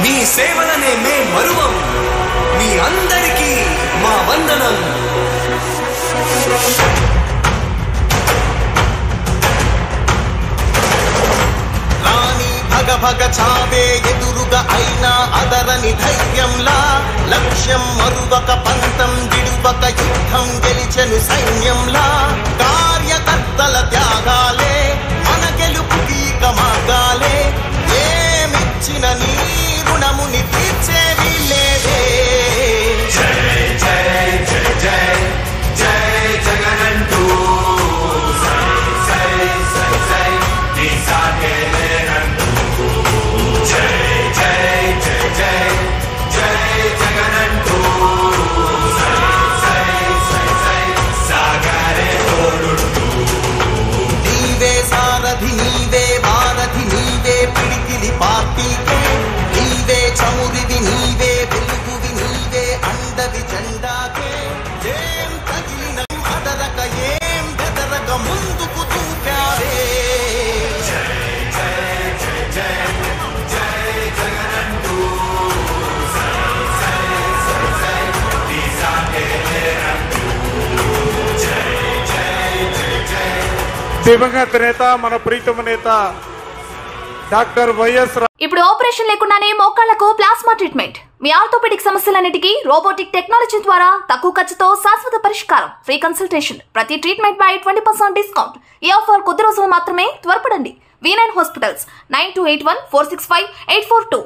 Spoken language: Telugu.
మీ సేవలనే మే మరువం. మీ అందరికీ మా వందనం. రాణి భగ భగ చావే ఎదురుగా అయినా అదరని ధైర్యంలా, లక్ష్యం మరువక పంతం విడువక యుద్ధం గెలిచెను సైన్యంలా. కార్యకర్తల త్యాగాలే మన గెలుపుకి ఇక మార్గాలే. ఏమిచ్చిన నీ రుణముని తీర్చేది లేదే. జై జై జై జై జై జగనంటూ సై సై సై సై నీ సాగే లేనంటూ. జై జై జై జై జై జగనంటూ సై సై సై సై సాగరే తోడుంటూ. నీవే సారథి నీవే వారధి నీవే పిడికిలి పార్టీకే. నీవే చమురివి నీవే వెలుగువి నీవే అండవి జెండాకే. ఏం తగిలిన అదరక ఏం బెదరక ముందుకు చూపావే. జై జై జై జై జై జగనంటూ సై సై సై సై నీ సాగే లేనంటూ. జై జై జై జై. దివంగత నేత మన ప్రీతమ నేత డాక్టర్ వైఎస్. ఇప్పుడు ఆపరేషన్ లేకుండానే మోకాళ్లకు ప్లాస్మా ట్రీట్మెంట్. మీ ఆర్థోపెడిక్ సమస్యలన్నిటికీ రోబోటిక్ టెక్నాలజీ ద్వారా తక్కువ ఖర్చుతో శాశ్వత పరిష్కారం. Free consultation. ప్రతి ట్రీట్మెంట్ పై 20% డిస్కౌంట్. ఈ ఆఫర్ కొద్ది రోజులు మాత్రమే. త్వరపడండి. V9 hospitals 9281465842.